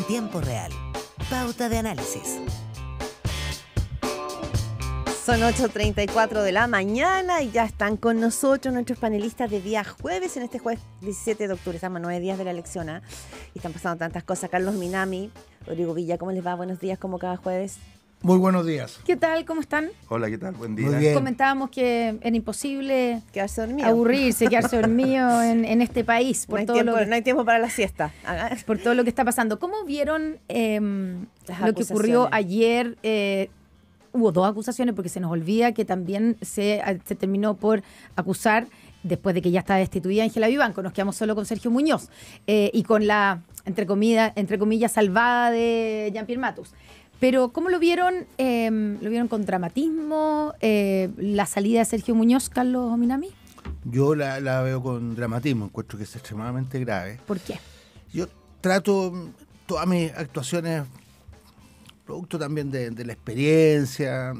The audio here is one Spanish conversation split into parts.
tiempo real. Pauta de análisis. Son 8:34 de la mañana y ya están con nosotros nuestros panelistas de día jueves, en este jueves 17 de octubre. Estamos a 9 días de la elección, ¿eh? Y están pasando tantas cosas. Carlos Minami, Rodrigo Villa, ¿cómo les va? Buenos días, como cada jueves. Muy buenos días. ¿Qué tal? ¿Cómo están? Hola, ¿qué tal? Buen día. Muy bien. Comentábamos que era imposible Quedarse dormido. aburrirse, quedarse dormido en este país No hay tiempo para la siesta. por todo lo que está pasando. ¿Cómo vieron lo que ocurrió acusaciones. ayer? Hubo dos acusaciones porque se nos olvida que también se terminó por acusar, después de que ya está destituida Ángela Vivanco. Nos quedamos solo con Sergio Muñoz y con la, entre comillas, salvada de Jean-Pierre Matus. Pero ¿cómo lo vieron? ¿Lo vieron con dramatismo? ¿La salida de Sergio Muñoz, Carlos Minami? Yo la veo con dramatismo, encuentro que es extremadamente grave. ¿Por qué? Yo trato todas mis actuaciones, producto también de la experiencia,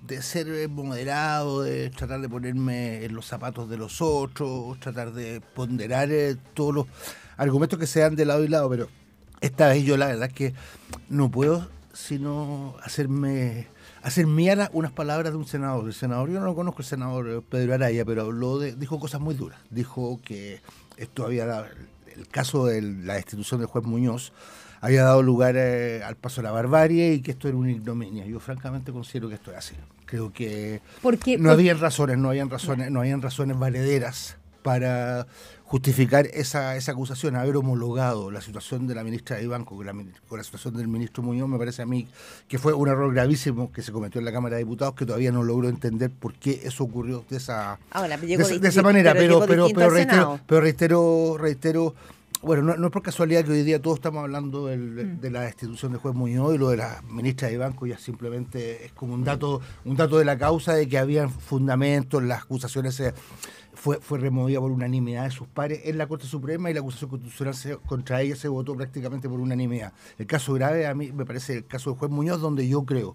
de ser moderado, de tratar de ponerme en los zapatos de los otros, tratar de ponderar todos los argumentos que sean de lado y lado, pero esta vez yo la verdad es que no puedo sino hacer mía unas palabras de un senador. El senador, yo no lo conozco, el senador Pedro Araya, pero dijo cosas muy duras. Dijo que el caso de la destitución del juez Muñoz había dado lugar al paso de la barbarie y que esto era una ignominia. Yo francamente considero que esto es así. Creo que no habían razones valederas para justificar esa acusación. Haber homologado la situación de la ministra Vivanco con la situación del ministro Muñoz, me parece a mí que fue un error gravísimo que se cometió en la Cámara de Diputados, que todavía no logro entender por qué eso ocurrió de esa manera. Pero reitero, bueno, no es por casualidad que hoy día todos estamos hablando de la destitución del juez Muñoz, y lo de la ministra Vivanco ya simplemente es como un dato de la causa de que habían fundamentos. Las acusaciones fue removida por unanimidad de sus pares en la Corte Suprema, y la acusación constitucional contra ella se votó prácticamente por unanimidad. El caso grave a mí me parece el caso del juez Muñoz, donde yo creo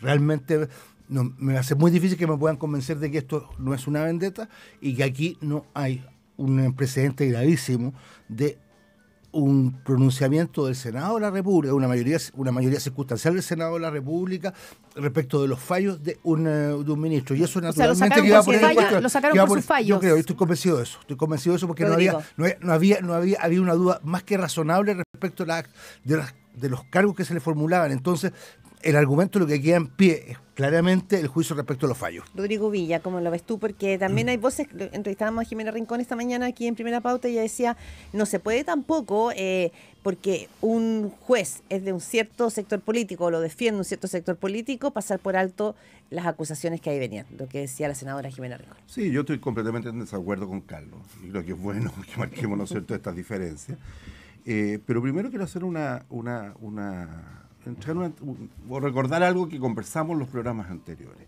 realmente me va a ser muy difícil que me puedan convencer de que esto no es una vendetta y que aquí no hay un precedente gravísimo de un pronunciamiento del Senado de la República, una mayoría circunstancial del Senado de la República respecto de los fallos de un ministro. Y eso naturalmente que iba a poner en cuestión. Lo sacaron por sus fallos. Yo estoy convencido de eso. Porque había una duda más que razonable respecto de los cargos que se le formulaban. Entonces, el argumento lo que queda en pie es claramente el juicio respecto a los fallos. Rodrigo Villa, ¿cómo lo ves tú? Porque también hay voces, entrevistábamos a Jimena Rincón esta mañana aquí en Primera Pauta, y ella decía, no se puede tampoco, porque un juez es de un cierto sector político, o lo defiende un cierto sector político, pasar por alto las acusaciones que ahí venían, lo que decía la senadora Jimena Rincón. Sí, yo estoy completamente en desacuerdo con Carlos, y creo que es bueno que marquemos, ¿no es cierto?, estas diferencias. Pero primero quiero hacer o recordar algo que conversamos en los programas anteriores.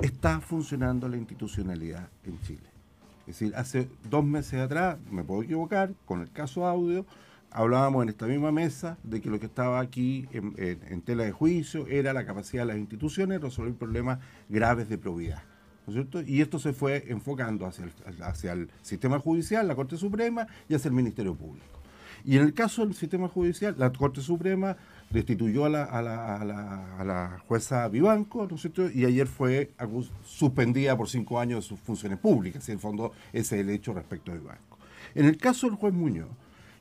Está funcionando la institucionalidad en Chile. Es decir, hace 2 meses atrás, me puedo equivocar, con el caso Audio, hablábamos en esta misma mesa de que lo que estaba aquí en tela de juicio era la capacidad de las instituciones de resolver problemas graves de probidad, ¿no es cierto? Y esto se fue enfocando hacia el sistema judicial, la Corte Suprema, y hacia el Ministerio Público. Y en el caso del sistema judicial, la Corte Suprema destituyó a la jueza Vivanco, ¿no es cierto?, y ayer fue suspendida por 5 años de sus funciones públicas. En el fondo, ese es el hecho respecto a Vivanco. En el caso del juez Muñoz,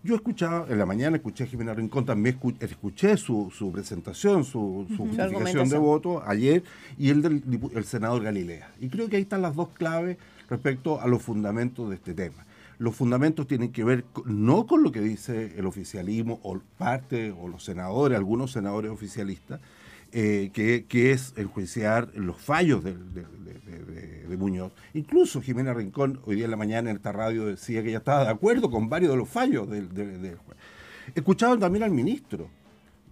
yo escuchaba, en la mañana escuché a Jimena Rincón, también escuché su presentación, su justificación de voto ayer, y el del senador Galilea. Y creo que ahí están las dos claves respecto a los fundamentos de este tema. Los fundamentos tienen que ver no con lo que dice el oficialismo o parte o los senadores, algunos senadores oficialistas, que es enjuiciar los fallos de Muñoz. Incluso Jimena Rincón hoy día en la mañana en esta radio decía que ella estaba de acuerdo con varios de los fallos del juez. Escuchaban también al ministro.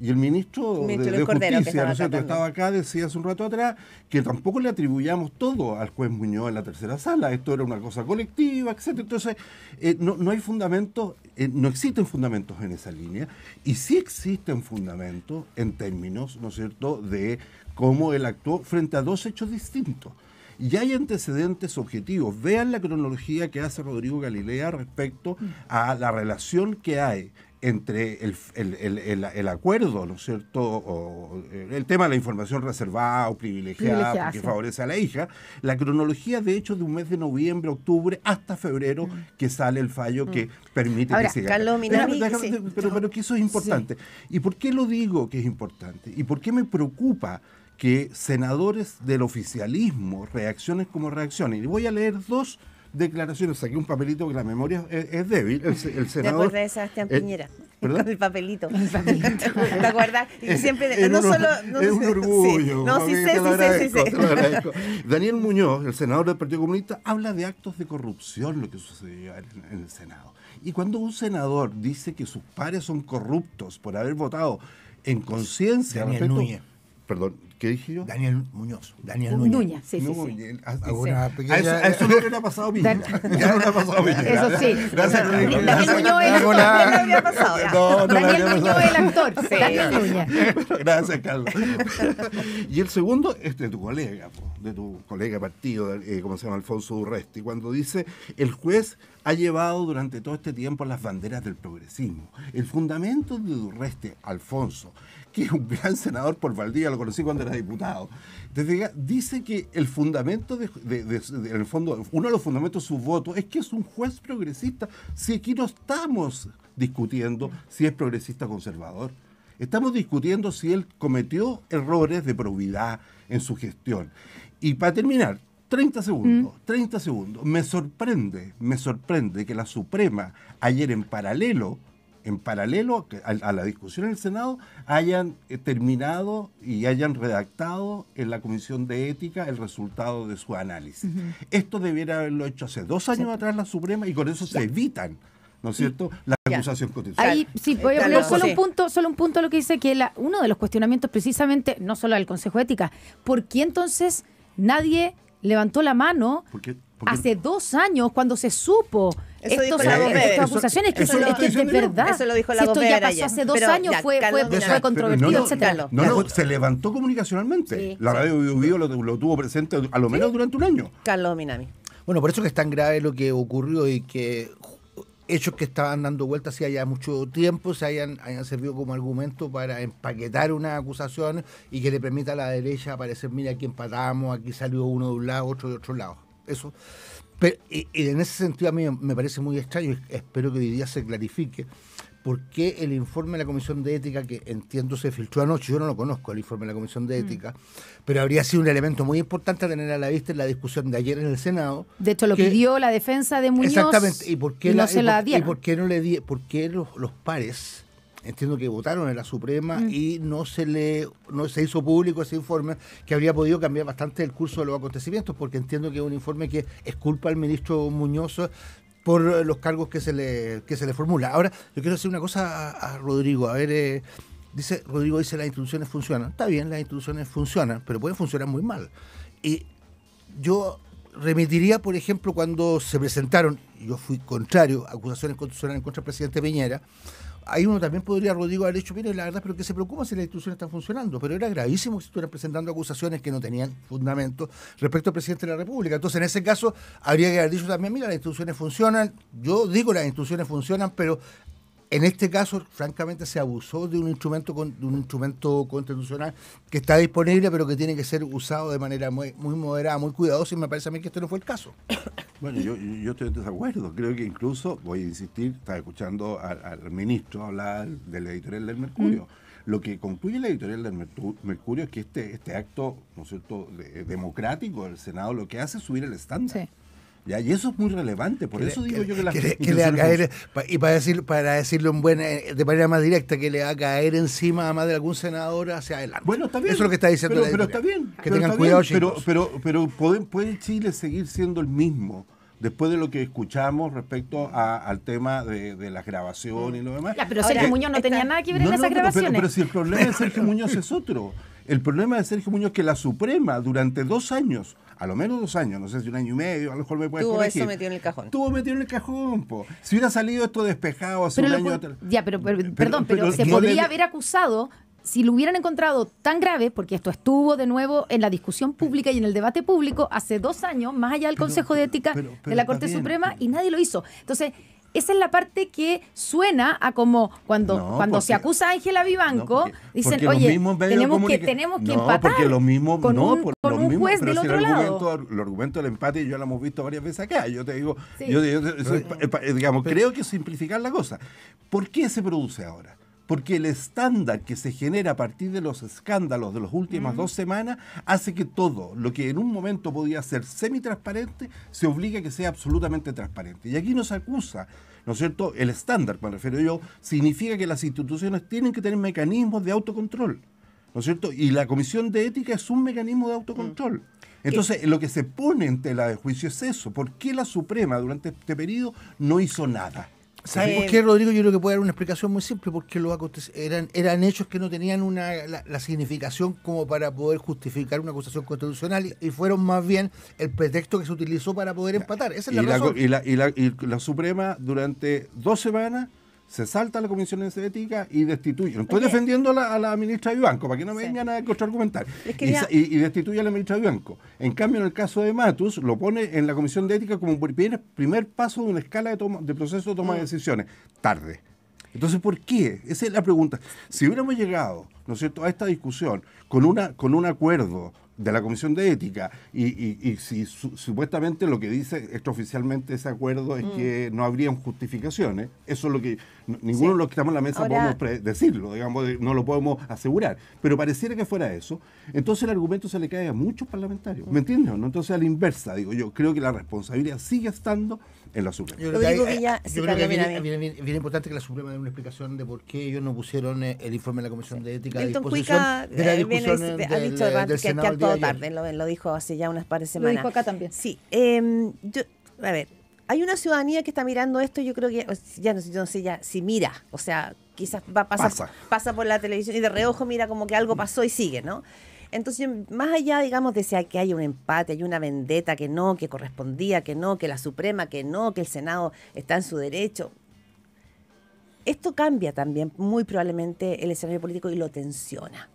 Y el ministro de Justicia, ¿no es cierto?, estaba acá, decía hace un rato atrás, que tampoco le atribuyamos todo al juez Muñoz en la tercera sala. Esto era una cosa colectiva, etc. Entonces, no hay fundamentos, no existen fundamentos en esa línea. Y sí existen fundamentos en términos, ¿no es cierto?, de cómo él actuó frente a 2 hechos distintos. Y hay antecedentes objetivos. Vean la cronología que hace Rodrigo Galilea respecto a la relación que hay entre el acuerdo, ¿no es cierto?, o el tema de la información reservada o privilegiada porque sí. favorece a la hija, la cronología de hecho de un mes de noviembre, octubre hasta febrero que sale el fallo que permite Ahora, que siga. Carlos Minami, Pero que eso es importante. ¿Y por qué lo digo que es importante? ¿Y por qué me preocupa que senadores del oficialismo reaccionen como reaccionen? Y voy a leer dos declaraciones. Saqué un papelito que la memoria es débil. El ¿Te senador... acuerdas de Sebastián Piñera? ¿perdón? Con el papelito. ¿Te acuerdas? Y siempre, Es no un, solo... es un orgullo. Sí. No, sí sé, te lo agradezco, sí. te lo agradezco. Daniel Muñoz, el senador del Partido Comunista, habla de actos de corrupción, lo que sucedió en el Senado. Y cuando un senador dice que sus pares son corruptos por haber votado en conciencia... Daniel Núñez. Perdón, ¿qué dije yo? Daniel Muñoz. Núñez, sí. Núñez. Una pequeña... A eso no le ha pasado a Piñera. Ya no le ha pasado a Piñera. Eso sí. Gracias, Rodrigo. Daniel Muñoz es No le había pasado. Ya. No, no le Daniel había Muñoz pasado. el actor. Sí. Daniel Núñez. Gracias, Carlos. Y el segundo es de tu colega, de tu colega de partido, ¿cómo se llama? Alfonso Urresti, cuando dice, el juez ha llevado durante todo este tiempo las banderas del progresismo. El fundamento de Urresti, Alfonso, que es un gran senador por Valdivia, lo conocí cuando era diputado, dice que el fundamento, en el fondo, uno de los fundamentos de su voto es que es un juez progresista. Si aquí no estamos discutiendo si es progresista o conservador, estamos discutiendo si él cometió errores de probidad en su gestión. Y para terminar, 30 segundos. Me sorprende que la Suprema ayer en paralelo a la discusión en el Senado, hayan terminado y hayan redactado en la Comisión de Ética el resultado de su análisis. Esto debiera haberlo hecho hace 2 años atrás la Suprema y con eso se evitan, ¿no es cierto?, la acusación constitucional. Ahí sí, voy a Carlos, poner sí. solo un punto a lo que dice que uno de los cuestionamientos precisamente, no solo del Consejo de Ética, ¿por qué entonces nadie levantó la mano Porque hace 2 años cuando se supo Eso dijo estas la Gobea. acusaciones? Que eso lo es estoy que de diciendo yo. verdad, Eso lo dijo la si esto ya Gobea pasó ayer. hace 2 Pero años, ya, fue Carlos, controvertido, no, etcétera. No, se levantó comunicacionalmente. Sí, La sí. radio Bio Bio lo tuvo presente a lo menos durante un año. Carlos Minami. Bueno, por eso que es tan grave lo que ocurrió y que hechos que estaban dando vueltas hace ya mucho tiempo se hayan servido como argumento para empaquetar unas acusaciones y que le permita a la derecha aparecer, mira, aquí empatamos, aquí salió uno de un lado, otro de otro lado. Eso. Pero, y en ese sentido a mí me parece muy extraño y espero que hoy día se clarifique por qué el informe de la Comisión de Ética, que entiendo se filtró anoche, yo no lo conozco el informe de la Comisión de Ética, pero habría sido un elemento muy importante a tener a la vista en la discusión de ayer en el Senado. De hecho, lo pidió la defensa de Muñoz. Exactamente. ¿Y por qué no se la dieron? ¿Y por qué no le di, por qué los pares, entiendo que votaron en la Suprema y no se hizo público ese informe, que habría podido cambiar bastante el curso de los acontecimientos, porque entiendo que es un informe que es culpa al ministro Muñoz por los cargos que se le formula. Ahora, yo quiero decir una cosa a Rodrigo. A ver, Rodrigo dice las instituciones funcionan. Está bien, las instituciones funcionan, pero pueden funcionar muy mal. Y yo remitiría, por ejemplo, cuando se presentaron, yo fui contrario, acusaciones constitucionales contra el presidente Piñera. Ahí uno también podría, Rodrigo, haber dicho, mire, la verdad, pero que se preocupa si las instituciones están funcionando. Pero era gravísimo que se estuvieran presentando acusaciones que no tenían fundamento respecto al presidente de la República. Entonces, en ese caso, habría que haber dicho también, mira, las instituciones funcionan. Yo digo las instituciones funcionan, pero en este caso, francamente, se abusó de un instrumento constitucional que está disponible, pero que tiene que ser usado de manera muy moderada, muy cuidadosa, y me parece a mí que este no fue el caso. Bueno, yo estoy en desacuerdo. Creo que incluso, voy a insistir, estaba escuchando al ministro hablar de la editorial del Mercurio. Lo que concluye la editorial del Mercurio es que este acto, ¿no es cierto?, democrático del Senado lo que hace es subir el estándar. Sí. ¿Ya? Y eso es muy relevante, por eso digo yo que las que le va a caer, y para decirlo de manera más directa, que le va a caer encima a más de algún senador hacia adelante. Bueno, está bien. Eso es lo que está diciendo pero está bien. Que tengan cuidado, chicos. Pero ¿puede Chile seguir siendo el mismo después de lo que escuchamos respecto al tema de las grabaciones y lo demás? Ya, pero Sergio Muñoz no tenía nada que ver en esas grabaciones. Pero si el problema de Sergio Muñoz es otro. El problema de Sergio Muñoz es que la Suprema durante 2 años, a lo menos 2 años, no sé si 1 año y medio, a lo mejor me puedes corregir. Tuvo eso metido en el cajón. Estuvo metido en el cajón, po. Si hubiera salido esto despejado hace un año atrás. Ya, pero se podría haber acusado, si lo hubieran encontrado tan grave, porque esto estuvo de nuevo en la discusión pública y en el debate público hace 2 años, más allá del Consejo de Ética de la Corte Suprema, y nadie lo hizo. Entonces, esa es la parte que suena a como cuando se acusa a Ángela Vivanco, dicen, oye, tenemos que empatar porque lo mismo, con un juez del otro lado. El argumento del empate yo lo hemos visto varias veces acá. Yo te digo, Sí. digamos, creo que simplificar la cosa. ¿Por qué se produce ahora? Porque el estándar que se genera a partir de los escándalos de las últimas 2 semanas hace que todo lo que en un momento podía ser semitransparente se obliga a que sea absolutamente transparente. Y aquí nos acusa, ¿no es cierto? El estándar, me refiero yo, significa que las instituciones tienen que tener mecanismos de autocontrol, ¿no es cierto? Y la Comisión de Ética es un mecanismo de autocontrol. Entonces, lo que se pone en tela de juicio es eso. ¿Por qué la Suprema durante este periodo no hizo nada? ¿Sabes por qué, Rodrigo? Yo creo que puede dar una explicación muy simple, porque eran hechos que no tenían la significación como para poder justificar una acusación constitucional y fueron más bien el pretexto que se utilizó para poder empatar. Esa es la razón. Y la Suprema durante 2 semanas se salta a la Comisión de Ética y destituye. No estoy defendiendo a la ministra Vivanco, para que no me vengan a contraargumentar. Y destituye a la ministra Vivanco. En cambio, en el caso de Matus, lo pone en la Comisión de Ética como primer paso de una escala de proceso de toma de decisiones. Tarde. Entonces, ¿por qué? Esa es la pregunta. Si hubiéramos llegado, ¿no es cierto?, a esta discusión con un acuerdo de la Comisión de Ética y si supuestamente lo que dice extraoficialmente ese acuerdo es que no habrían justificaciones, eso es lo que ninguno de los que estamos en la mesa podemos decirlo, digamos, no lo podemos asegurar, pero pareciera que fuera eso. Entonces el argumento se le cae a muchos parlamentarios, ¿me entiendes? ¿No? Entonces a la inversa, digo yo, creo que la responsabilidad sigue estando en la Suprema. Yo creo que bien importante que la Suprema dé una explicación de por qué ellos no pusieron el informe de la Comisión de Ética a disposición de la discusión del Senado. Tarde, lo dijo hace ya unas par de semanas. Lo dijo acá también. Sí. A ver, hay una ciudadanía que está mirando esto, yo creo que ya no sé ya si mira, o sea, quizás pasa por la televisión y de reojo mira como que algo pasó y sigue, ¿no? Entonces, más allá, digamos, de si que hay un empate, hay una vendetta, que no, que correspondía, que no, que la Suprema, que no, que el Senado está en su derecho, esto cambia también muy probablemente el escenario político y lo tensiona.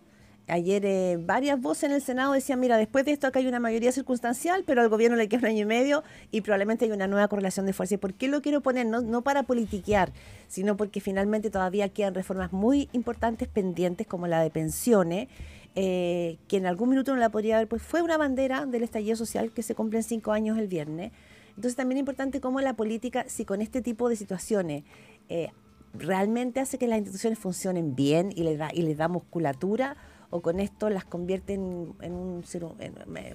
Ayer varias voces en el Senado decían, mira, después de esto acá hay una mayoría circunstancial, pero al gobierno le queda 1 año y medio y probablemente hay una nueva correlación de fuerza. ¿Y por qué lo quiero poner? No para politiquear, sino porque finalmente todavía quedan reformas muy importantes pendientes, como la de pensiones, que en algún minuto no la podría haber, pues fue una bandera del estallido social que se cumplen 5 años el viernes. Entonces también es importante cómo la política, si con este tipo de situaciones realmente hace que las instituciones funcionen bien y les da musculatura, o con esto las convierte en un ser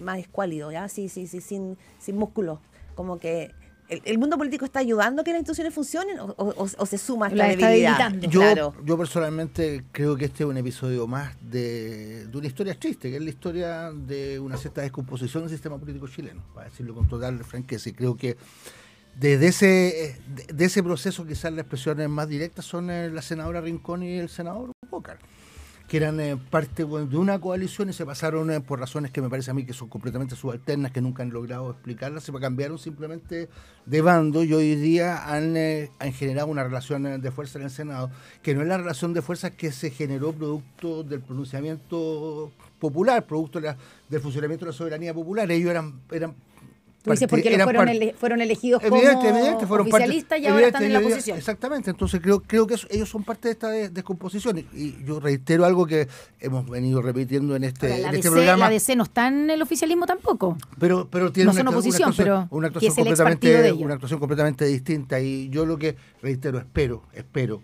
más escuálido, ¿ya? Sí, sin músculo. Como que el mundo político está ayudando a que las instituciones funcionen o se suma a esta debilidad. Yo personalmente creo que este es un episodio más de una historia triste, que es la historia de una cierta descomposición del sistema político chileno, para decirlo con total franqueza. Y creo que de ese proceso quizás las expresiones más directas son la senadora Rincón y el senador Bócar, que eran parte de una coalición y se pasaron por razones que me parece a mí que son completamente subalternas, que nunca han logrado explicarlas, se cambiaron simplemente de bando y hoy día han generado una relación de fuerza en el Senado, que no es la relación de fuerza que se generó producto del pronunciamiento popular, producto del funcionamiento de la soberanía popular. Ellos eran Tú dices porque fueron elegidos como oficialistas y ahora están en la oposición. Exactamente, entonces creo que ellos son parte de esta descomposición. Y yo reitero algo que hemos venido repitiendo en este programa. La DC no está en el oficialismo tampoco. Pero tiene una actuación completamente distinta. Y yo lo que reitero, espero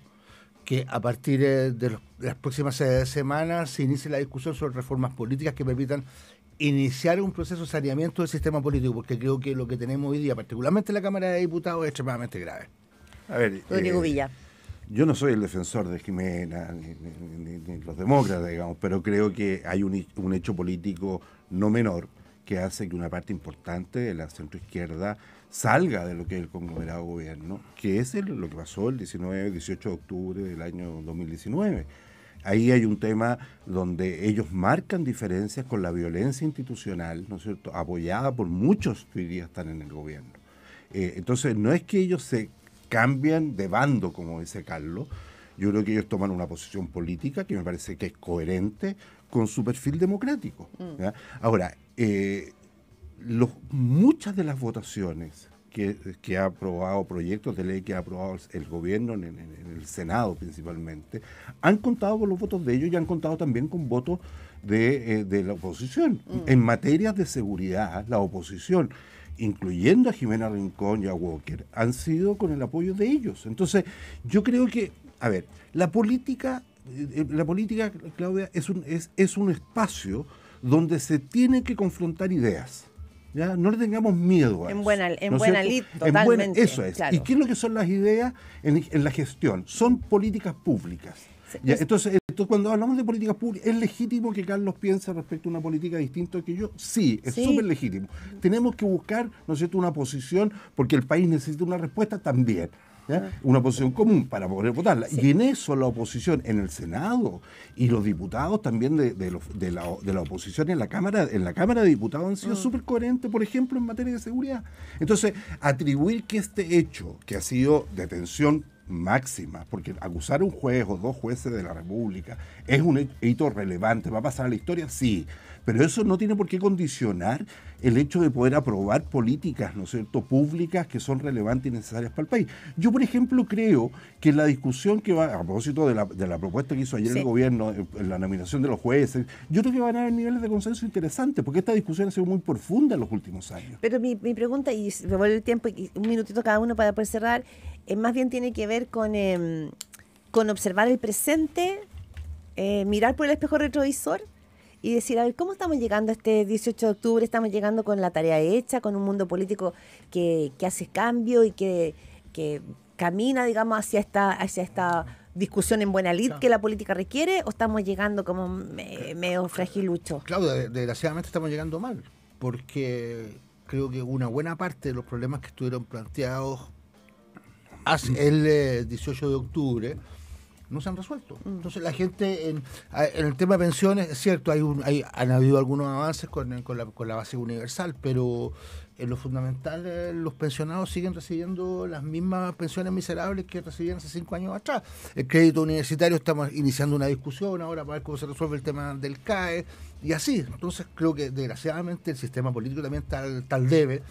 que a partir de las próximas semanas se inicie la discusión sobre reformas políticas que permitan iniciar un proceso de saneamiento del sistema político, porque creo que lo que tenemos hoy día, particularmente en la Cámara de Diputados, es extremadamente grave. A ver, Rodrigo Villa. Yo no soy el defensor de Jimena ni los demócratas, digamos, pero creo que hay un hecho político no menor que hace que una parte importante de la centroizquierda salga de lo que es el conglomerado gobierno, que es lo que pasó el 18 de octubre del año 2019. Ahí hay un tema donde ellos marcan diferencias con la violencia institucional, ¿no es cierto?, apoyada por muchos que hoy día están en el gobierno. Entonces, no es que ellos se cambian de bando, como dice Carlos. Yo creo que ellos toman una posición política que me parece que es coherente con su perfil democrático. ¿Ya? Ahora, muchas de las votaciones que ha aprobado, proyectos de ley que ha aprobado el gobierno en el Senado principalmente, han contado con los votos de ellos y han contado también con votos de la oposición. En materias de seguridad, la oposición, incluyendo a Jimena Rincón y a Walker, han sido con el apoyo de ellos. Entonces, yo creo que, a ver, la política, Claudia, es un espacio donde se tienen que confrontar ideas. ¿Ya? No le tengamos miedo a eso. En buena lid, totalmente. Eso es. Claro. ¿Y qué es lo que son las ideas en la gestión? Son políticas públicas. ¿Ya? Entonces, cuando hablamos de políticas públicas, ¿es legítimo que Carlos piense respecto a una política distinta que yo? Sí, es súper legítimo. Tenemos que buscar, ¿no es cierto?, una posición, porque el país necesita una respuesta también. ¿Ya? Una posición común para poder votarla. Sí. Y en eso la oposición en el Senado y los diputados también de la oposición en la Cámara de Diputados han sido súper coherentes, por ejemplo, en materia de seguridad. Entonces, atribuir que este hecho, que ha sido detención máxima, porque acusar a un juez o dos jueces de la República es un hito relevante, va a pasar a la historia, sí, pero eso no tiene por qué condicionar el hecho de poder aprobar políticas, ¿no es cierto?, públicas que son relevantes y necesarias para el país. Yo, por ejemplo, creo que la discusión que va, a propósito de la propuesta que hizo ayer el gobierno en la nominación de los jueces, yo creo que van a haber niveles de consenso interesantes, porque esta discusión ha sido muy profunda en los últimos años. Pero mi pregunta, y se me vuelve el tiempo, y un minutito cada uno para poder cerrar, más bien tiene que ver con observar el presente, mirar por el espejo retrovisor y decir, a ver, ¿cómo estamos llegando a este 18 de octubre? Estamos llegando con la tarea hecha, con un mundo político que hace cambio y que camina, digamos, hacia esta discusión en buena lid que la política requiere, ¿o estamos llegando como medio fragilucho? Claro, desgraciadamente estamos llegando mal, porque creo que una buena parte de los problemas que estuvieron planteados el 18 de octubre no se han resuelto. Entonces la gente en el tema de pensiones, es cierto, han habido algunos avances con la base universal, pero en lo fundamental los pensionados siguen recibiendo las mismas pensiones miserables que recibían hace 5 años atrás. El crédito universitario, estamos iniciando una discusión ahora para ver cómo se resuelve el tema del CAE y así. Entonces creo que desgraciadamente el sistema político también está al debe,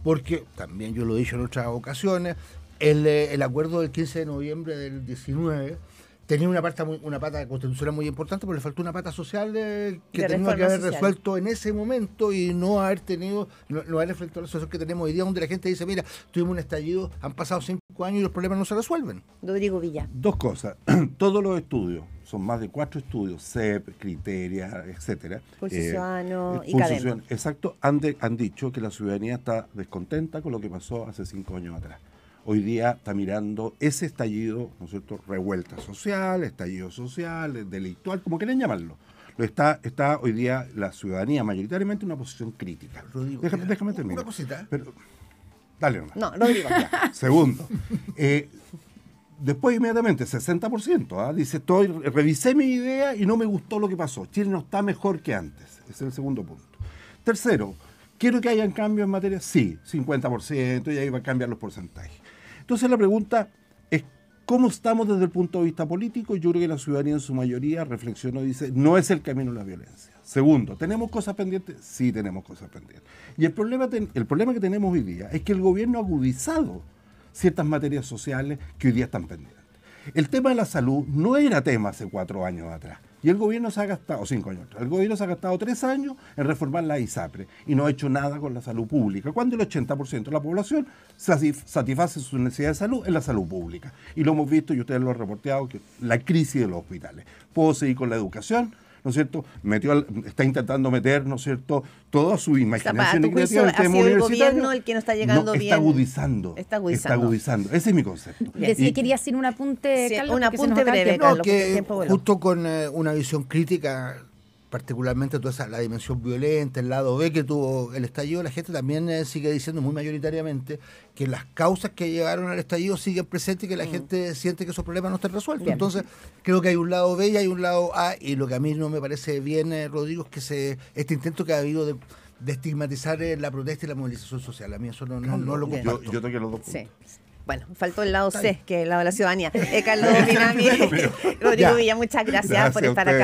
porque también yo lo he dicho en otras ocasiones, el acuerdo del 15 de noviembre del 19 tenía una pata constitucional muy importante, pero le faltó una pata social que tenía que haber resuelto en ese momento y no haber reflectado la situación que tenemos hoy día, donde la gente dice, mira, tuvimos un estallido, han pasado 5 años y los problemas no se resuelven. Rodrigo Villa. Dos cosas. Todos los estudios, son más de 4 estudios, CEP, Criteria, etcétera. Pulso Ciudadano y Cadena. Exacto, han dicho que la ciudadanía está descontenta con lo que pasó hace 5 años atrás. Hoy día está mirando ese estallido, ¿no es cierto?, revuelta social, estallido social, delictual, como quieran llamarlo. Está hoy día la ciudadanía mayoritariamente en una posición crítica. Rodrigo, déjame terminar. Una cosita. Pero, dale nomás. No, Rodrigo. Segundo. Después inmediatamente, 60%, dice, revisé mi idea y no me gustó lo que pasó. Chile no está mejor que antes. Ese es el segundo punto. Tercero, ¿quiero que hayan cambios en materia? Sí, 50%, y ahí va a cambiar los porcentajes. Entonces la pregunta es, ¿cómo estamos desde el punto de vista político? Yo creo que la ciudadanía en su mayoría reflexionó y dice, no es el camino de la violencia. Segundo, ¿tenemos cosas pendientes? Sí, tenemos cosas pendientes. Y el problema que tenemos hoy día es que el gobierno ha agudizado ciertas materias sociales que hoy día están pendientes. El tema de la salud no era tema hace 4 años atrás. Y el gobierno se ha gastado, 5 años atrás, el gobierno se ha gastado 3 años en reformar la ISAPRE y no ha hecho nada con la salud pública, cuando el 80% de la población satisface sus necesidades de salud en la salud pública. Y lo hemos visto, y ustedes lo han reporteado, que la crisis de los hospitales. Puedo seguir con la educación, ¿no es cierto? Está intentando meter, ¿no es cierto?, toda su imaginación y creatividad en el tema universitario. ¿Ha sido el gobierno el que no está llegando bien? Está agudizando. Ese es mi concepto. Quería hacer un apunte, sí, Carlos, un apunte breve, Carlos, que justo con una visión crítica, particularmente toda la dimensión violenta, el lado B que tuvo el estallido, la gente también sigue diciendo muy mayoritariamente que las causas que llegaron al estallido siguen presentes y que la gente siente que esos problemas no están resueltos. Bien. Entonces, creo que hay un lado B y hay un lado A, y lo que a mí no me parece bien, Rodrigo, es que este intento que ha habido de estigmatizar la protesta y la movilización social. A mí eso no lo comparto. Yo toqué los dos puntos. Sí. Bueno, faltó el lado C, que es el lado de la ciudadanía. Carlos Dinami, Rodrigo Villa, muchas gracias por estar acá.